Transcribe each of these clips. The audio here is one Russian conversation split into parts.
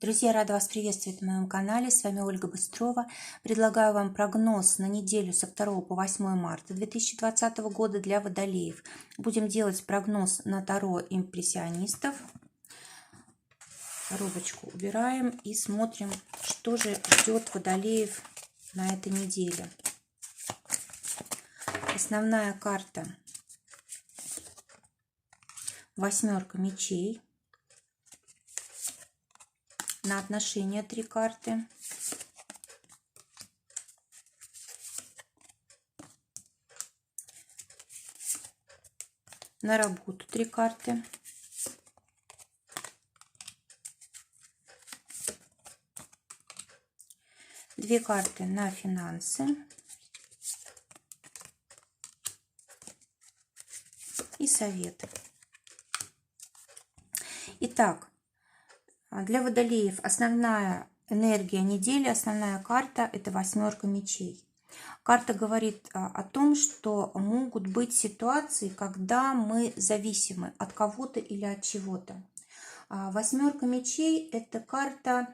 Друзья, рада вас приветствовать на моем канале. С вами Ольга Быстрова. Предлагаю вам прогноз на неделю со 2 по 8 марта 2020 года для водолеев. Будем делать прогноз на Таро импрессионистов. Коробочку убираем и смотрим, что же ждет водолеев на этой неделе. Основная карта — 8 мечей. На отношения 3 карты. На работу 3 карты. Две карты на финансы. И совет. Итак, для водолеев основная энергия недели, основная карта — это 8 мечей. Карта говорит о том, что могут быть ситуации, когда мы зависимы от кого-то или от чего-то. 8 мечей — это карта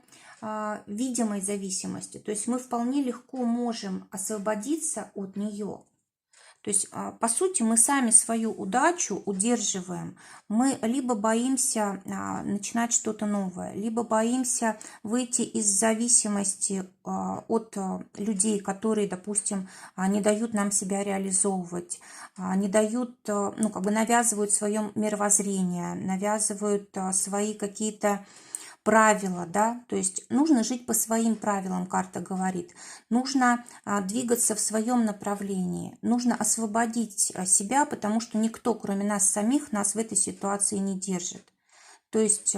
видимой зависимости, то есть мы вполне легко можем освободиться от нее. То есть, по сути, мы сами свою удачу удерживаем. Мы либо боимся начинать что-то новое, либо боимся выйти из зависимости от людей, которые, допустим, не дают нам себя реализовывать, не дают, навязывают свое мировоззрение, навязывают свои какие-то правила, да, то есть нужно жить по своим правилам, карта говорит, нужно двигаться в своем направлении, нужно освободить себя, потому что никто, кроме нас самих, нас в этой ситуации не держит. То есть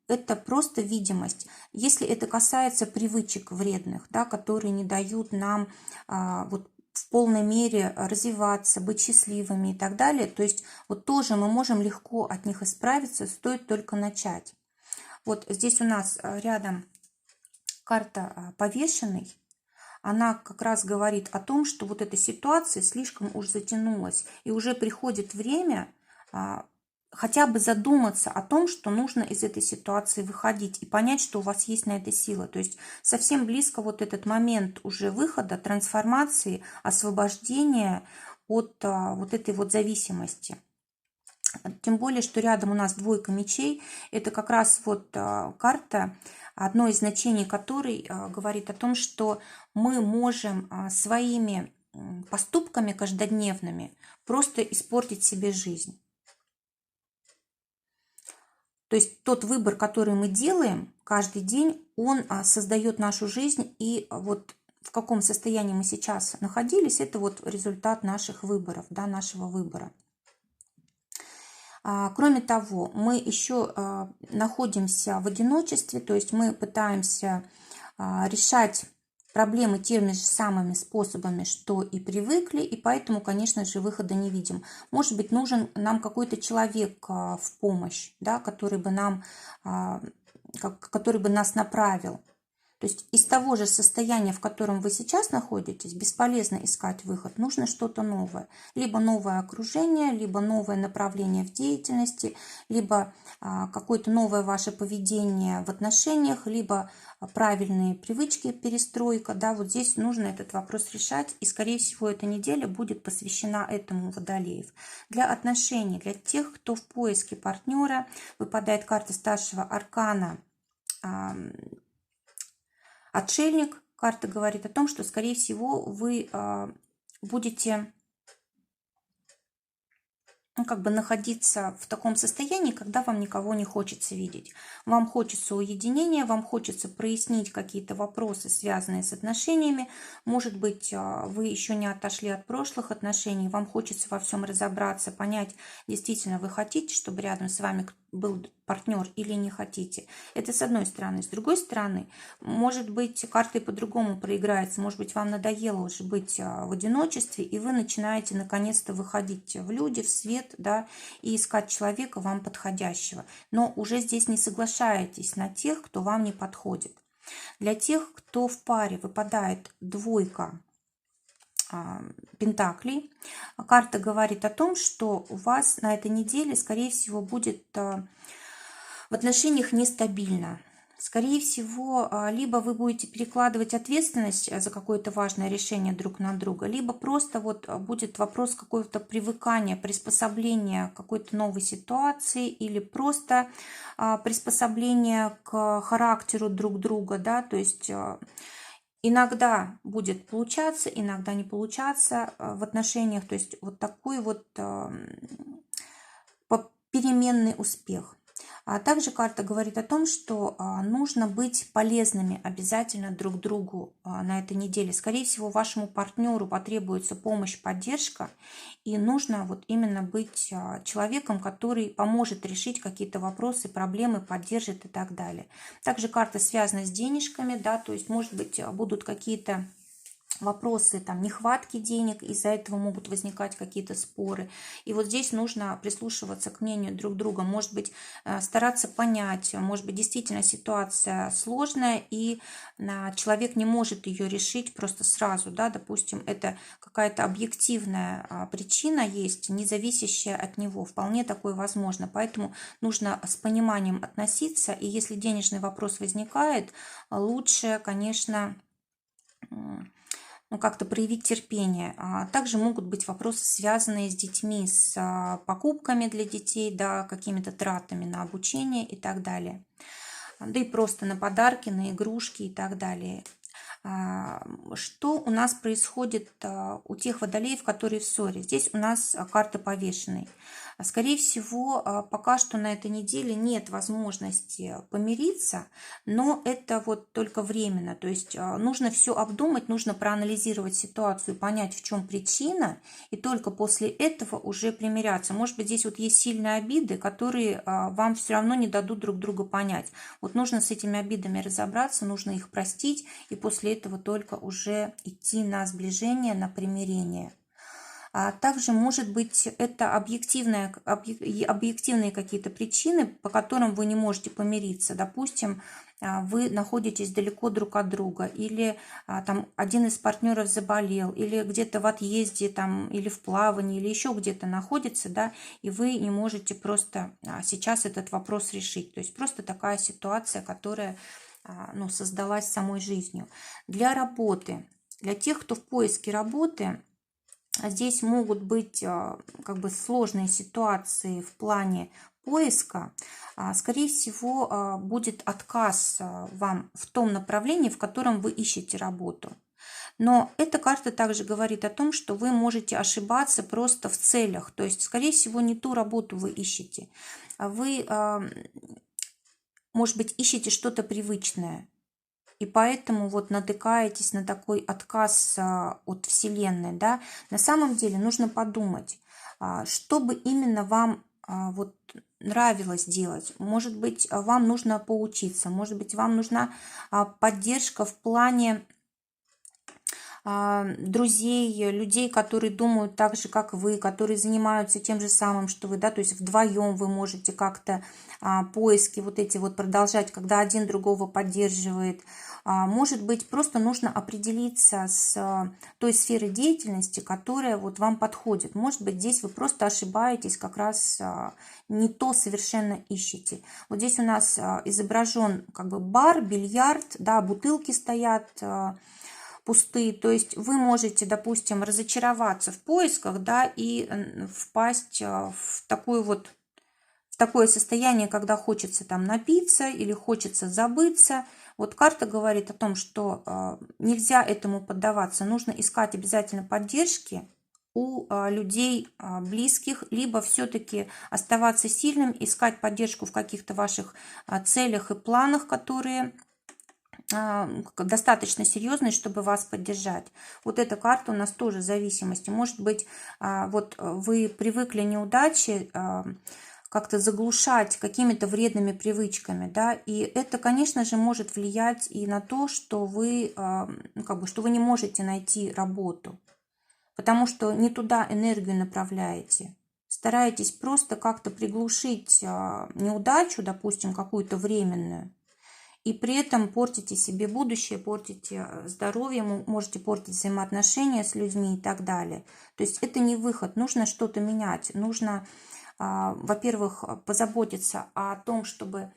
это просто видимость. Если это касается привычек вредных, да, которые не дают нам в полной мере развиваться, быть счастливыми и так далее, то есть вот тоже мы можем легко от них исправиться, стоит только начать. Вот здесь у нас рядом карта повешенный. Она как раз говорит о том, что вот эта ситуация слишком уж затянулась. И уже приходит время хотя бы задуматься о том, что нужно из этой ситуации выходить. И понять, что у вас есть на это сила. То есть совсем близко вот этот момент уже выхода, трансформации, освобождения от вот этой вот зависимости. Тем более, что рядом у нас 2 мечей. Это как раз вот карта, одно из значений которой говорит о том, что мы можем своими поступками каждодневными просто испортить себе жизнь. То есть тот выбор, который мы делаем каждый день, он создает нашу жизнь. И вот в каком состоянии мы сейчас находились, это вот результат наших выборов, да, нашего выбора. Кроме того, мы еще находимся в одиночестве, то есть мы пытаемся решать проблемы теми же самыми способами, что и привыкли, и поэтому, конечно же, выхода не видим. Может быть, нужен нам какой-то человек в помощь, да, который бы нас направил. То есть из того же состояния, в котором вы сейчас находитесь, бесполезно искать выход. Нужно что-то новое. Либо новое окружение, либо новое направление в деятельности, либо какое-то новое ваше поведение в отношениях, либо правильные привычки, перестройка. Да, вот здесь нужно этот вопрос решать. И, скорее всего, эта неделя будет посвящена этому водолеев. Для отношений, для тех, кто в поиске партнера, выпадает карта старшего аркана Отшельник. Карта говорит о том, что, скорее всего, вы будете находиться в таком состоянии, когда вам никого не хочется видеть. Вам хочется уединения, вам хочется прояснить какие-то вопросы, связанные с отношениями. Может быть, вы еще не отошли от прошлых отношений, вам хочется во всем разобраться, понять, действительно вы хотите, чтобы рядом с вами был партнер или не хотите. Это с одной стороны. С другой стороны, может быть, картой по-другому проиграется, может быть, вам надоело уже быть в одиночестве, и вы начинаете наконец-то выходить в люди, в свет, да, и искать человека вам подходящего. Но уже здесь не соглашаетесь на тех, кто вам не подходит. Для тех, кто в паре, выпадает 2 пентаклей. Карта говорит о том, что у вас на этой неделе, скорее всего, будет в отношениях нестабильно. Скорее всего, либо вы будете перекладывать ответственность за какое-то важное решение друг на друга, либо просто вот будет вопрос какого-то привыкания, приспособления к какой-то новой ситуации или просто приспособления к характеру друг друга, да, то есть иногда будет получаться, иногда не получаться в отношениях, то есть вот такой вот переменный успех. А также карта говорит о том, что нужно быть полезными обязательно друг другу на этой неделе. Скорее всего, вашему партнеру потребуется помощь, поддержка, и нужно вот именно быть человеком, который поможет решить какие-то вопросы, проблемы, поддержит и так далее. Также карта связана с денежками, да, то есть, может быть, будут какие-то вопросы там нехватки денег, из-за этого могут возникать какие-то споры. И вот здесь нужно прислушиваться к мнению друг друга, может быть, стараться понять, может быть, действительно ситуация сложная, и человек не может ее решить просто сразу, да, допустим, это какая-то объективная причина есть, не зависящая от него, вполне такое возможно, поэтому нужно с пониманием относиться, и если денежный вопрос возникает, лучше, конечно, как-то проявить терпение. Также могут быть вопросы, связанные с детьми, с покупками для детей, да, какими-то тратами на обучение и так далее. Да и просто на подарки, на игрушки и так далее. Что у нас происходит у тех водолеев, которые в ссоре? Здесь у нас карта повешенной. Скорее всего, пока что на этой неделе нет возможности помириться, но это вот только временно. То есть нужно все обдумать, нужно проанализировать ситуацию, понять, в чем причина, и только после этого уже примиряться. Может быть, здесь вот есть сильные обиды, которые вам все равно не дадут друг друга понять. Вот нужно с этими обидами разобраться, нужно их простить, и после этого только уже идти на сближение, на примирение. Также, может быть, это объективные какие-то причины, по которым вы не можете помириться. Допустим, вы находитесь далеко друг от друга, или там один из партнеров заболел, или где-то в отъезде, там, или в плавании, или еще где-то находится, да, и вы не можете просто сейчас этот вопрос решить. То есть просто такая ситуация, которая создалась самой жизнью. Для работы, для тех, кто в поиске работы, здесь могут быть как бы сложные ситуации в плане поиска. Скорее всего, будет отказ вам в том направлении, в котором вы ищете работу. Но эта карта также говорит о том, что вы можете ошибаться просто в целях. То есть, скорее всего, не ту работу вы ищете. Вы, может быть, ищете что-то привычное. И поэтому вот натыкаетесь на такой отказ от Вселенной, да. На самом деле нужно подумать, что бы именно вам вот нравилось делать. Может быть, вам нужно поучиться, может быть, вам нужна поддержка в плане друзей, людей, которые думают так же, как вы, которые занимаются тем же самым, что вы, да, то есть вдвоем вы можете как-то поиски вот эти вот продолжать, когда один другого поддерживает. Может быть, просто нужно определиться с той сферой деятельности, которая вот вам подходит. Может быть, здесь вы просто ошибаетесь, как раз не то совершенно ищете. Вот здесь у нас изображен как бы бар, бильярд, да, бутылки стоят, пустые, то есть вы можете, допустим, разочароваться в поисках, да, и впасть в такое состояние, когда хочется там напиться или хочется забыться. Вот карта говорит о том, что нельзя этому поддаваться, нужно искать обязательно поддержки у людей близких, либо все-таки оставаться сильным, искать поддержку в каких-то ваших целях и планах, которые достаточно серьезный, чтобы вас поддержать. Вот эта карта у нас тоже зависимости. Может быть, вот вы привыкли неудачи как-то заглушать какими-то вредными привычками, да, и это, конечно же, может влиять и на то, что вы, что вы не можете найти работу, потому что не туда энергию направляете. Стараетесь просто как-то приглушить неудачу, допустим, какую-то временную, и при этом портите себе будущее, портите здоровье, можете портить взаимоотношения с людьми и так далее. То есть это не выход, нужно что-то менять. Нужно, во-первых, позаботиться о том, чтобы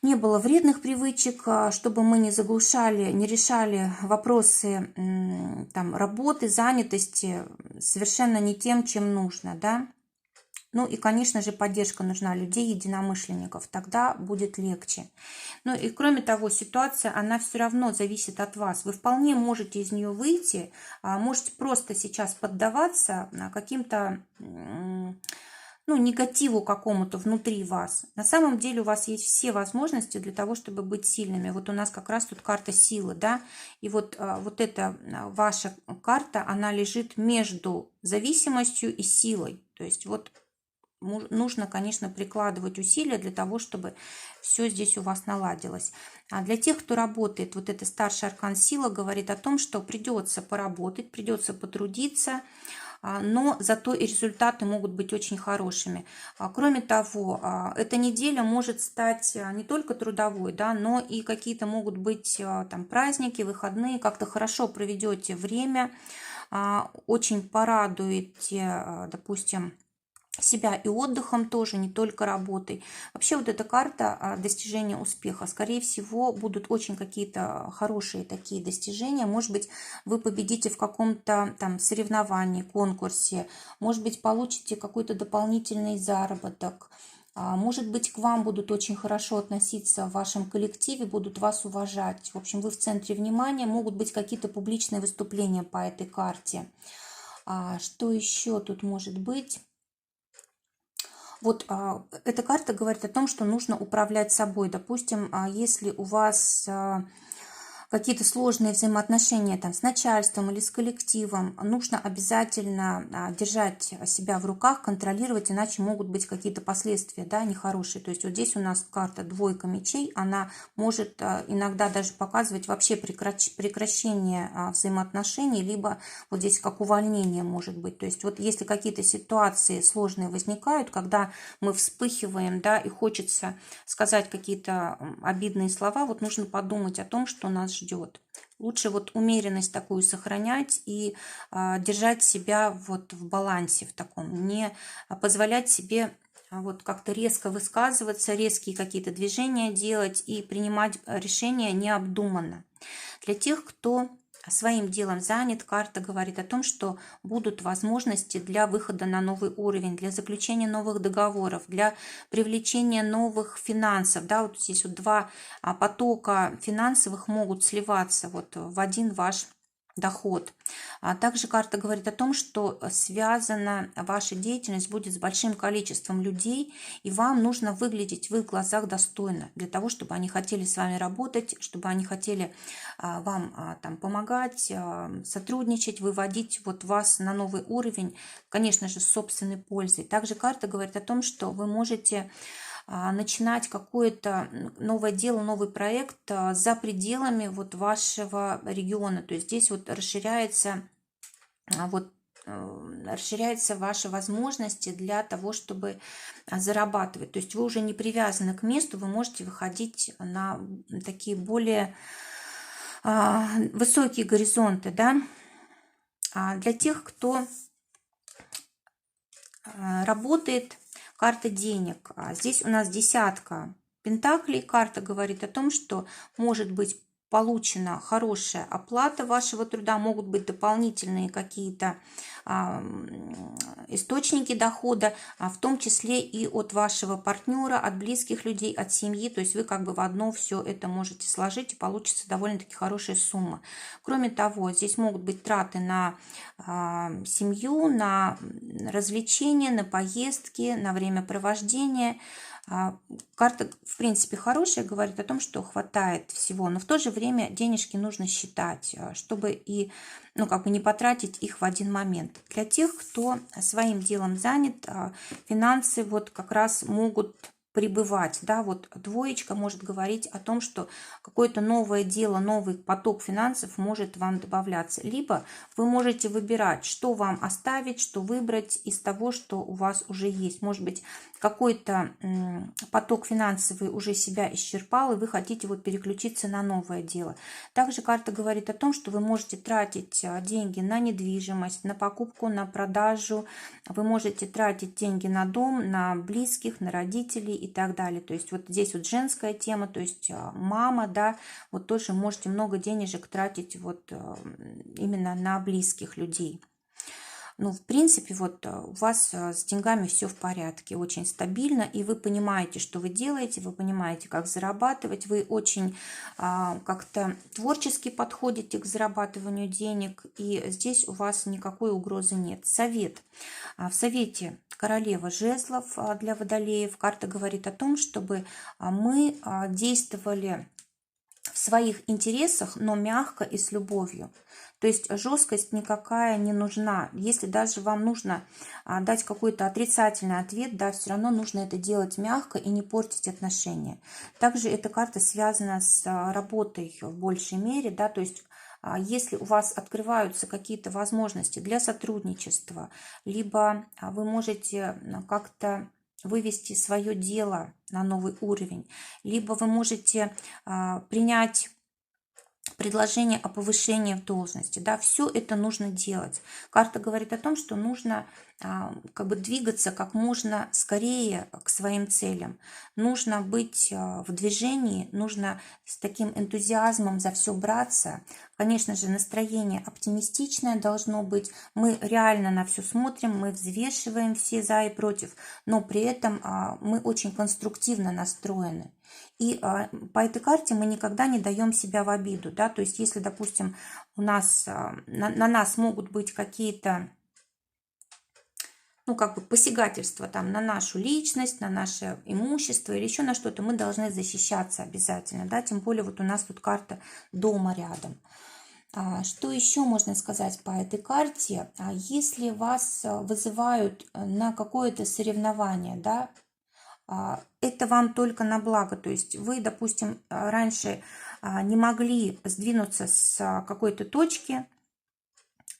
не было вредных привычек, чтобы мы не заглушали, не решали вопросы там, работы, занятости совершенно не тем, чем нужно, да. Ну и, конечно же, поддержка нужна людей, единомышленников, тогда будет легче. Ну и кроме того, ситуация, она все равно зависит от вас. Вы вполне можете из нее выйти, можете просто сейчас поддаваться каким-то ну, негативу какому-то внутри вас. На самом деле у вас есть все возможности для того, чтобы быть сильными. Вот у нас как раз тут карта силы, да, и вот эта ваша карта, она лежит между зависимостью и силой. То есть вот нужно, конечно, прикладывать усилия для того, чтобы все здесь у вас наладилось. А для тех, кто работает, вот это старший аркан сила говорит о том, что придется поработать, придется потрудиться, но зато и результаты могут быть очень хорошими. Кроме того, эта неделя может стать не только трудовой, да, но и какие-то могут быть там праздники, выходные, как-то хорошо проведете время, очень порадуете, допустим, себя и отдыхом тоже, не только работой. Вообще вот эта карта достижения успеха. Скорее всего, будут очень какие-то хорошие такие достижения. Может быть, вы победите в каком-то там соревновании, конкурсе. Может быть, получите какой-то дополнительный заработок. Может быть, к вам будут очень хорошо относиться в вашем коллективе, будут вас уважать. В общем, вы в центре внимания. Могут быть какие-то публичные выступления по этой карте. Что еще тут может быть? Вот эта карта говорит о том, что нужно управлять собой. Допустим, если у вас какие-то сложные взаимоотношения там, с начальством или с коллективом, нужно обязательно держать себя в руках, контролировать, иначе могут быть какие-то последствия, да, нехорошие. То есть вот здесь у нас карта двойка мечей, она может иногда даже показывать вообще прекращение взаимоотношений, либо вот здесь как увольнение может быть. То есть вот если какие-то ситуации сложные возникают, когда мы вспыхиваем, да, и хочется сказать какие-то обидные слова, вот нужно подумать о том, что нас ждет. Лучше вот умеренность такую сохранять и держать себя вот в балансе в таком, не позволять себе вот как-то резко высказываться, резкие какие-то движения делать и принимать решения необдуманно. Для тех, кто своим делом занят, карта говорит о том, что будут возможности для выхода на новый уровень, для заключения новых договоров, для привлечения новых финансов. Да, вот здесь вот два потока финансовых могут сливаться вот в один ваш доход. Также карта говорит о том, что связана ваша деятельность будет с большим количеством людей, и вам нужно выглядеть в их глазах достойно, для того, чтобы они хотели с вами работать, чтобы они хотели вам там помогать, сотрудничать, выводить вот вас на новый уровень, конечно же, с собственной пользой. Также карта говорит о том, что вы можете начинать какое-то новое дело, новый проект за пределами вот вашего региона. То есть здесь вот расширяются ваши возможности для того, чтобы зарабатывать. То есть вы уже не привязаны к месту, вы можете выходить на такие более высокие горизонты, да. Для тех, кто работает, карта денег. Здесь у нас десятка пентаклей. Карта говорит о том, что может быть получена хорошая оплата вашего труда, могут быть дополнительные какие-то источники дохода, в том числе и от вашего партнера, от близких людей, от семьи. То есть вы как бы в одно все это можете сложить, и получится довольно-таки хорошая сумма. Кроме того, здесь могут быть траты на семью, на развлечения, на поездки, на времяпровождение. Карта, в принципе, хорошая, говорит о том, что хватает всего, но в то же время денежки нужно считать, чтобы и, ну, как бы не потратить их в один момент. Для тех, кто своим делом занят, финансы вот как раз могут прибывать, да, вот двоечка может говорить о том, что какое-то новое дело, новый поток финансов может вам добавляться, либо вы можете выбирать, что вам оставить, что выбрать из того, что у вас уже есть. Может быть, какой-то поток финансовый уже себя исчерпал, и вы хотите вот переключиться на новое дело. Также карта говорит о том, что вы можете тратить деньги на недвижимость, на покупку, на продажу, вы можете тратить деньги на дом, на близких, на родителей, и так далее. То есть вот здесь вот женская тема, то есть мама, да, вот тоже можете много денежек тратить вот именно на близких людей. Ну, в принципе, вот у вас с деньгами все в порядке, очень стабильно, и вы понимаете, что вы делаете, вы понимаете, как зарабатывать, вы очень как-то творчески подходите к зарабатыванию денег, и здесь у вас никакой угрозы нет. Совет. В совете королева жезлов для водолеев. Карта говорит о том, чтобы мы действовали в своих интересах, но мягко и с любовью. То есть жесткость никакая не нужна. Если даже вам нужно дать какой-то отрицательный ответ, да, все равно нужно это делать мягко и не портить отношения. Также эта карта связана с работой в большей мере, да, то есть если у вас открываются какие-то возможности для сотрудничества, либо вы можете как-то вывести свое дело на новый уровень, либо вы можете принять предложение о повышении в должности, да, все это нужно делать. Карта говорит о том, что нужно как бы двигаться как можно скорее к своим целям. Нужно быть в движении, нужно с таким энтузиазмом за все браться. Конечно же, настроение оптимистичное должно быть. Мы реально на все смотрим, мы взвешиваем все за и против, но при этом мы очень конструктивно настроены. И по этой карте мы никогда не даем себя в обиду, да, то есть если, допустим, у нас на нас могут быть какие-то, ну, как бы посягательства там на нашу личность, на наше имущество или еще на что-то, мы должны защищаться обязательно, да, тем более вот у нас тут карта дома рядом. Что еще можно сказать по этой карте? Если вас вызывают на какое-то соревнование, да, это вам только на благо. То есть вы, допустим, раньше не могли сдвинуться с какой-то точки,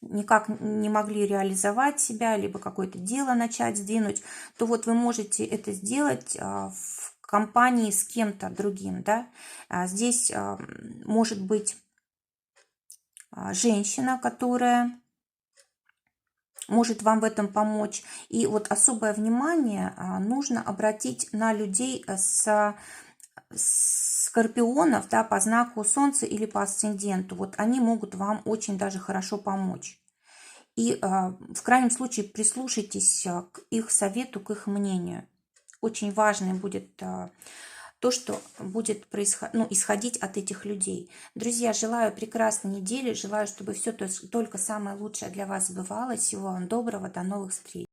никак не могли реализовать себя, либо какое-то дело начать сдвинуть, то вот вы можете это сделать в компании с кем-то другим. Да? Здесь может быть женщина, которая может вам в этом помочь. И вот особое внимание нужно обратить на людей с скорпионов, да, по знаку Солнца или по асценденту. Вот они могут вам очень даже хорошо помочь. И в крайнем случае прислушайтесь к их совету, к их мнению. Очень важно будет то, что будет исходить от этих людей. Друзья, желаю прекрасной недели, желаю, чтобы все только самое лучшее для вас сбывалось. Всего вам доброго, до новых встреч.